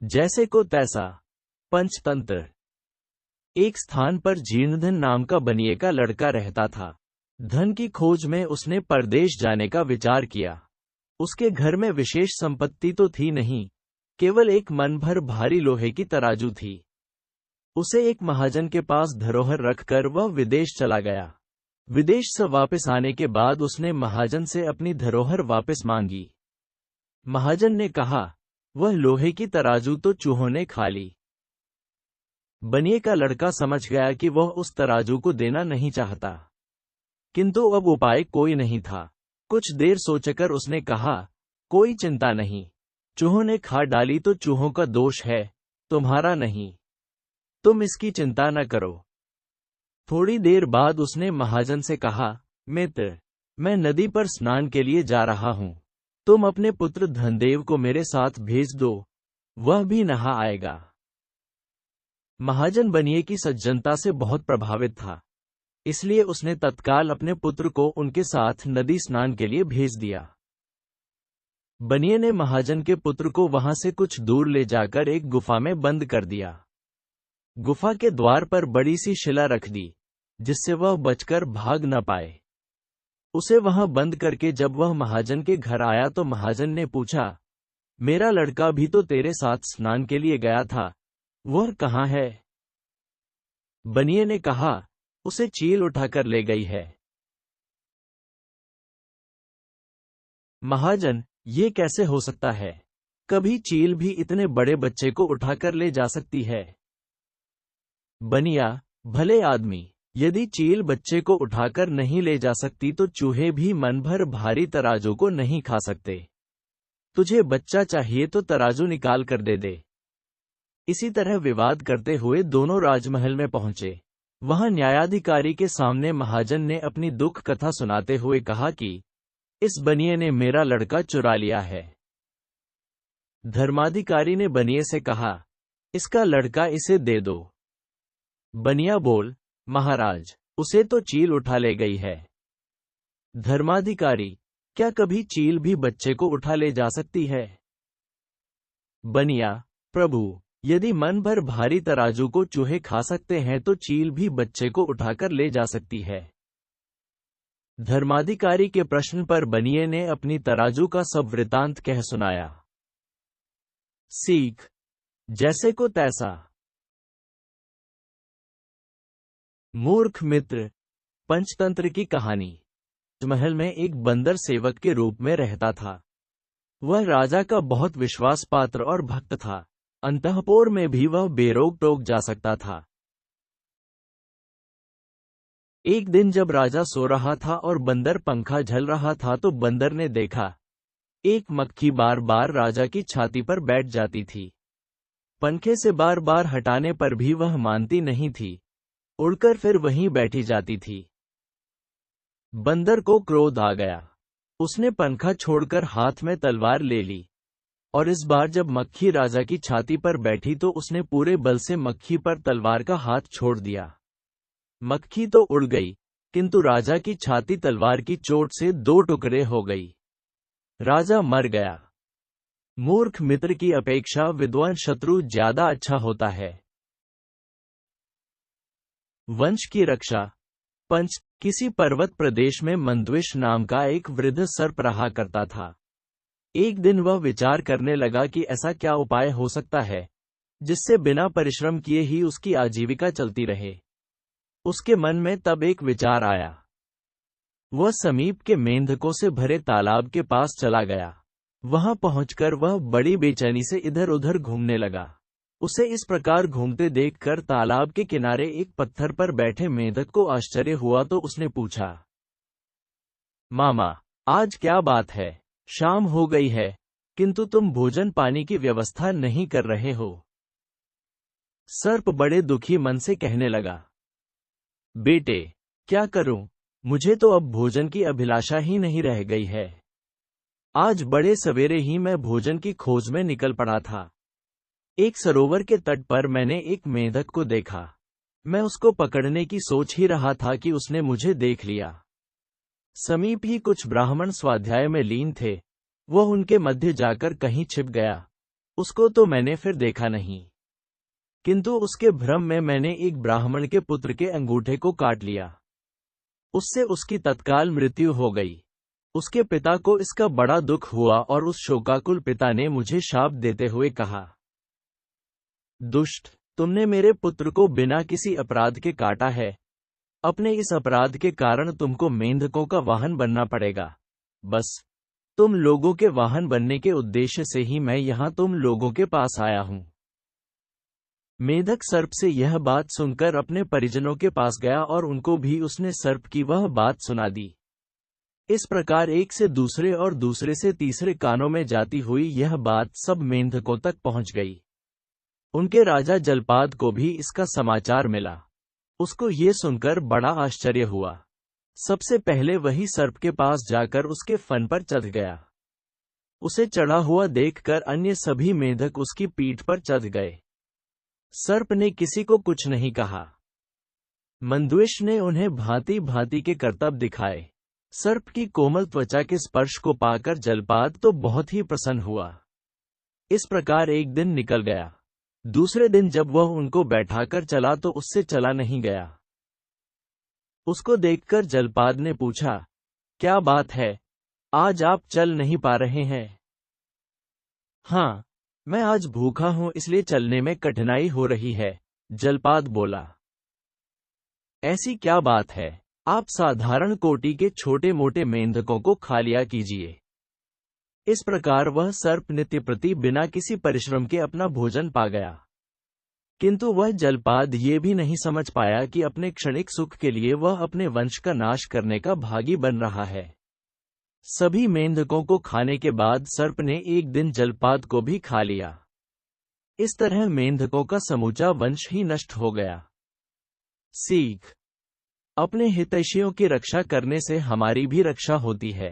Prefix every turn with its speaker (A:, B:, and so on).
A: जैसे को तैसा। पंचतंत्र। एक स्थान पर जीर्णधन नाम का बनिए का लड़का रहता था। धन की खोज में उसने परदेश जाने का विचार किया। उसके घर में विशेष संपत्ति तो थी नहीं, केवल एक मन भर भारी लोहे की तराजू थी। उसे एक महाजन के पास धरोहर रखकर वह विदेश चला गया। विदेश से वापस आने के बाद उसने महाजन से अपनी धरोहर वापस मांगी। महाजन ने कहा, वह लोहे की तराजू तो चूहों ने खा ली। बनिए का लड़का समझ गया कि वह उस तराजू को देना नहीं चाहता, किंतु अब उपाय कोई नहीं था। कुछ देर सोचकर उसने कहा, कोई चिंता नहीं, चूहों ने खा डाली तो चूहों का दोष है, तुम्हारा नहीं। तुम इसकी चिंता न करो। थोड़ी देर बाद उसने महाजन से कहा, मित्र, मैं नदी पर स्नान के लिए जा रहा हूं। तुम अपने पुत्र धनदेव को मेरे साथ भेज दो, वह भी नहा आएगा। महाजन बनिए की सज्जनता से बहुत प्रभावित था, इसलिए उसने तत्काल अपने पुत्र को उनके साथ नदी स्नान के लिए भेज दिया। बनिए ने महाजन के पुत्र को वहां से कुछ दूर ले जाकर एक गुफा में बंद कर दिया। गुफा के द्वार पर बड़ी सी शिला रख दी, जिससे वह बचकर भाग न पाए। उसे वहां बंद करके जब वह महाजन के घर आया तो महाजन ने पूछा, मेरा लड़का भी तो तेरे साथ स्नान के लिए गया था, वह कहाँ है? बनिए ने कहा, उसे चील उठाकर ले गई है। महाजन, ये कैसे हो सकता है? कभी चील भी इतने बड़े बच्चे को उठाकर ले जा सकती है? बनिया, भले आदमी, यदि चील बच्चे को उठाकर नहीं ले जा सकती तो चूहे भी मन भर भारी तराजू को नहीं खा सकते। तुझे बच्चा चाहिए तो तराजू निकाल कर दे दे। इसी तरह विवाद करते हुए दोनों राजमहल में पहुंचे। वहां न्यायाधिकारी के सामने महाजन ने अपनी दुख कथा सुनाते हुए कहा कि इस बनिए ने मेरा लड़का चुरा लिया है। धर्माधिकारी ने बनिए से कहा, इसका लड़का इसे दे दो। बनिया बोल, महाराज, उसे तो चील उठा ले गई है। धर्माधिकारी, क्या कभी चील भी बच्चे को उठा ले जा सकती है? बनिया, प्रभु, यदि मन भर भारी तराजू को चूहे खा सकते हैं तो चील भी बच्चे को उठाकर ले जा सकती है। धर्माधिकारी के प्रश्न पर बनिए ने अपनी तराजू का सब वृतांत कह सुनाया। सीख, जैसे को तैसा। मूर्ख मित्र। पंचतंत्र की कहानी। महल में एक बंदर सेवक के रूप में रहता था। वह राजा का बहुत विश्वास पात्र और भक्त था। अंतःपुर में भी वह बेरोक टोक जा सकता था। एक दिन जब राजा सो रहा था और बंदर पंखा झल रहा था तो बंदर ने देखा, एक मक्खी बार बार राजा की छाती पर बैठ जाती थी। पंखे से बार बार हटाने पर भी वह मानती नहीं थी, उड़कर फिर वहीं बैठी जाती थी। बंदर को क्रोध आ गया। उसने पंखा छोड़कर हाथ में तलवार ले ली, और इस बार जब मक्खी राजा की छाती पर बैठी तो उसने पूरे बल से मक्खी पर तलवार का हाथ छोड़ दिया। मक्खी तो उड़ गई, किंतु राजा की छाती तलवार की चोट से दो टुकड़े हो गई। राजा मर गया। मूर्ख मित्र की अपेक्षा विद्वान शत्रु ज्यादा अच्छा होता है। वंश की रक्षा। पंच, किसी पर्वत प्रदेश में मंद्विष नाम का एक वृद्ध सर्प रहा करता था। एक दिन वह विचार करने लगा कि ऐसा क्या उपाय हो सकता है जिससे बिना परिश्रम किए ही उसकी आजीविका चलती रहे। उसके मन में तब एक विचार आया। वह समीप के मेंढकों से भरे तालाब के पास चला गया। वहां पहुंचकर वह बड़ी बेचैनी से इधर उधर घूमने लगा। उसे इस प्रकार घूमते देखकर तालाब के किनारे एक पत्थर पर बैठे मेंढक को आश्चर्य हुआ तो उसने पूछा, मामा, आज क्या बात है? शाम हो गई है, किंतु तुम भोजन पानी की व्यवस्था नहीं कर रहे हो। सर्प बड़े दुखी मन से कहने लगा, बेटे, क्या करूं, मुझे तो अब भोजन की अभिलाषा ही नहीं रह गई है। आज बड़े सवेरे ही मैं भोजन की खोज में निकल पड़ा था। एक सरोवर के तट पर मैंने एक मेंढक को देखा। मैं उसको पकड़ने की सोच ही रहा था कि उसने मुझे देख लिया। समीप ही कुछ ब्राह्मण स्वाध्याय में लीन थे। वह उनके मध्य जाकर कहीं छिप गया। उसको तो मैंने फिर देखा नहीं, किंतु उसके भ्रम में मैंने एक ब्राह्मण के पुत्र के अंगूठे को काट लिया। उससे उसकी तत्काल मृत्यु हो गई। उसके पिता को इसका बड़ा दुख हुआ और उस शोकाकुल पिता ने मुझे शाप देते हुए कहा, दुष्ट, तुमने मेरे पुत्र को बिना किसी अपराध के काटा है। अपने इस अपराध के कारण तुमको मेंढकों का वाहन बनना पड़ेगा। बस तुम लोगों के वाहन बनने के उद्देश्य से ही मैं यहाँ तुम लोगों के पास आया हूँ। मेंढक सर्प से यह बात सुनकर अपने परिजनों के पास गया और उनको भी उसने सर्प की वह बात सुना दी। इस प्रकार एक से दूसरे और दूसरे से तीसरे कानों में जाती हुई यह बात सब मेंढकों तक पहुंच गई। उनके राजा जलपाद को भी इसका समाचार मिला। उसको ये सुनकर बड़ा आश्चर्य हुआ। सबसे पहले वही सर्प के पास जाकर उसके फन पर चढ़ गया। उसे चढ़ा हुआ देखकर अन्य सभी मेंढक उसकी पीठ पर चढ़ गए। सर्प ने किसी को कुछ नहीं कहा। मंद्विष ने उन्हें भांति भांति के करतब दिखाए। सर्प की कोमल त्वचा के स्पर्श को पाकर जलपाद तो बहुत ही प्रसन्न हुआ। इस प्रकार एक दिन निकल गया। दूसरे दिन जब वह उनको बैठाकर चला तो उससे चला नहीं गया। उसको देखकर जलपाद ने पूछा, क्या बात है, आज आप चल नहीं पा रहे हैं? हाँ, मैं आज भूखा हूं इसलिए चलने में कठिनाई हो रही है, जलपाद बोला। ऐसी क्या बात है, आप साधारण कोटि के छोटे मोटे मेंढकों को खा लिया कीजिए। इस प्रकार वह सर्प नित्य प्रति बिना किसी परिश्रम के अपना भोजन पा गया। किंतु वह जलपाद ये भी नहीं समझ पाया कि अपने क्षणिक सुख के लिए वह अपने वंश का नाश करने का भागी बन रहा है। सभी मेंढकों को खाने के बाद सर्प ने एक दिन जलपाद को भी खा लिया। इस तरह मेंढकों का समूचा वंश ही नष्ट हो गया। सीख, अपने हितैषियों की रक्षा करने से हमारी भी रक्षा होती है।